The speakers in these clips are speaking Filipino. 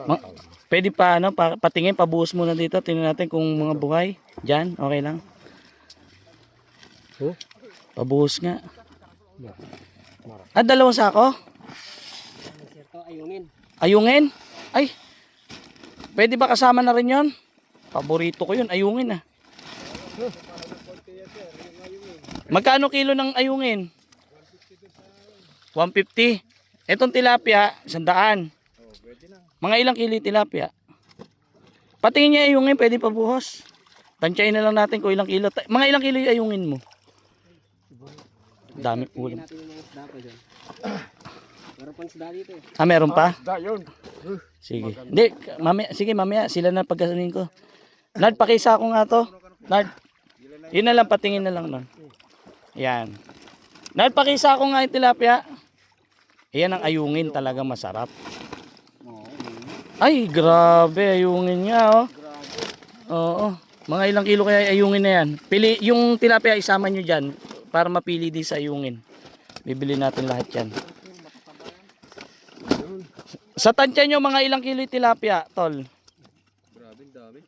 Ma pwede pa ano, patingin, pabuhos muna dito. Tingnan natin kung mga buhay. Diyan, okay lang. Pabuhos nga. Ah, dalawang sako? Ayungin. Ayungin? Ay, pwede ba kasama na rin yon? Paborito ko yun, ayungin ah. Magkano kilo ng ayungin? 150. Etong tilapia, 100. Mga ilang kilo tilapia? Patingin niya ayungin, pwede pa buhos. Tansyain na lang natin kung ilang kilo. Mga ilang kilo yung ayungin mo? Dami ulam. Meron pang isda dito eh. Ah, meron pa? Yun. Sige. Hindi, mamaya, sige mamaya, sila na pagkasanin ko. Nard, pakisa ko nga to. Nard, yun na lang, patingin na lang nun. Yan. Nard, pakisa ko nga yung tilapia. Yan ang ayungin, talaga masarap. Ay, grabe, ayungin niya, oh. Oo. Mga ilang kilo kaya ayungin na yan. Pili, yung tilapia isama nyo dyan para mapili din sa ayungin. Bibili natin lahat yan. Sa tansya nyo, mga ilang kilo yung tilapia, tol? Grabe, dami.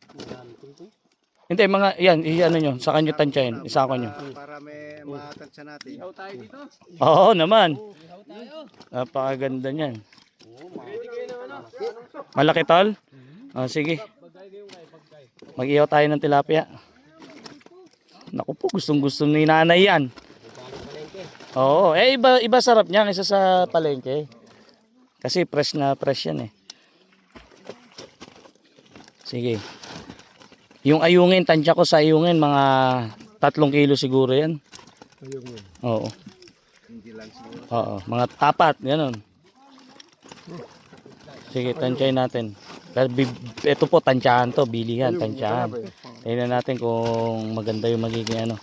Hindi, mga, yan, ano nyo, sa kanyo tansyahin, isa ko nyo. Para may matansya natin. Ihaw tayo dito. Oo naman. Ihaw tayo. Napakaganda niyan. Malaki tol? Oh, sige. Mag-ihaw tayo ng tilapia. Naku po, gustong-gusto ni nanay yan. Oo, iba sarap niya kaysa sa palengke. Kasi fresh na fresh yan eh. Sige. Yung ayungin, tansya ko sa ayungin, mga 3 kilo siguro yan. Ayungin. Oo. Hindi lang siguro. Oo, mga 4, gano'n. Sige, tansyahin natin. Ito po, tansyahan to, bilihan, tansyahan. Tingnan natin kung maganda yung magiging ano.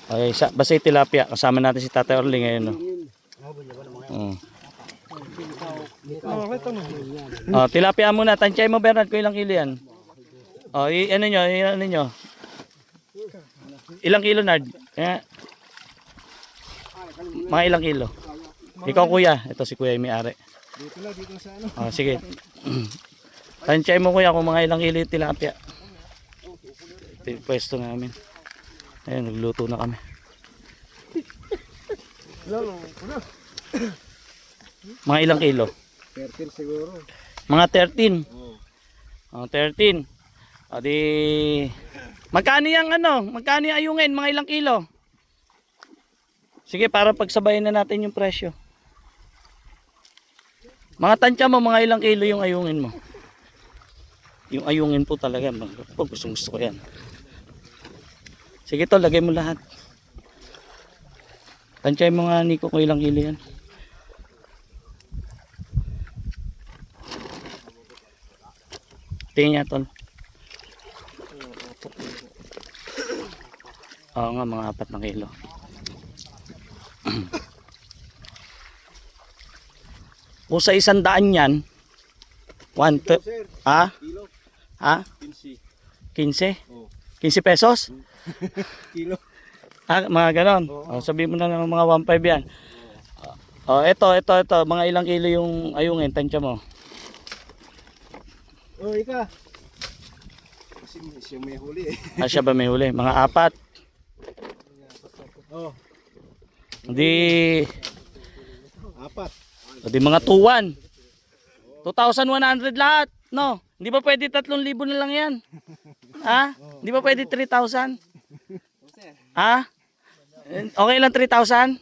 Okay, basta yung tilapia, kasama natin si Tatay Orling ngayon. No? Tilapia muna, tansyahin mo Bernard kung ilang kilo yan. Ano nyo? Ilang kilo Nard? Mga ilang kilo? Ikaw kuya, ito si kuya yung may-ari. Dito na, dito sa ano. Sige. Tansyahin mo kuya kung mga ilang kilo yung tilapia. Ito yung pwesto namin. Ayun, nagluto na kami. Mga ilang kilo? 13 siguro. Mga 13. 13. O di magkano yung magkano yung ayungin? Mga ilang kilo? Sige, para pagsabayin na natin yung presyo. Mga tansya mo, mga ilang kilo yung ayungin mo? Yung ayungin po talaga, gusto ko yan. Sige to, lagay mo lahat. Tansyahin mo nga Nico kung ilang kilo yan. Tingin niya tol. Oo nga, mga 4 na kilo. Kung sa 100 yan, 1, ha? Ha? 15? 15 pesos? Kilo. Mga ganon. Sabihin mo na ng mga 1.5 yan. Ito, mga ilang kilo yung ayungin, tansya mo. Ika. Kasi siya may huli eh. Siya ba may huli? Mga 4. Hindi. 4. Hindi mga 2-1. 2,100 lahat. No? Hindi ba pwede 3,000 na lang yan? Ha? Hindi ba pwede 3,000? Ha? Okay lang 3,000?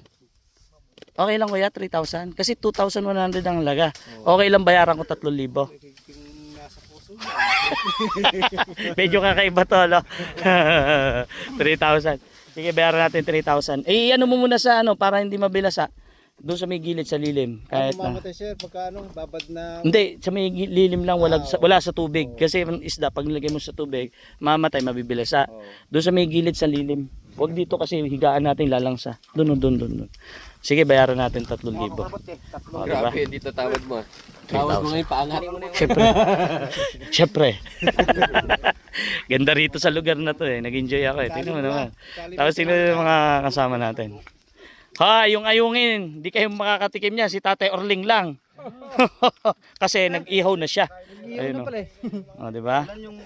Okay lang kuya, 3,000? Kasi 2,100 ang halaga. Okay lang bayaran ko 3,000. Medyo kakaiba to, no? 3,000. Sige, bayaran natin 3,000. Ano mo muna sa para hindi mabilasa. Doon sa may gilid sa lilim. Kahit na. Mamatay sir, pagkano, babad na. Hindi, sa may lilim lang, wala sa tubig. Kasi yung isda, pag nilagay mo sa tubig, mamatay, mabibilasa. Doon sa may gilid sa lilim. Huwag dito kasi higaan natin lalangsa. Doon. Sige, bayaran natin 3,000. Grabe, dito tawad mo. Tawad mo ngayon, paangat. Siyempre. Ganda rito sa lugar na to eh. Nag-enjoy ako eh. Tingnan mo naman. Tapos sino yung mga kasama natin. Yung ayungin, hindi kayo makakatikim niya. Si Tatay Orling lang. Kasi nag-ihaw na siya. Iyon Ayun na o. pala eh. O, di ba? Yan yung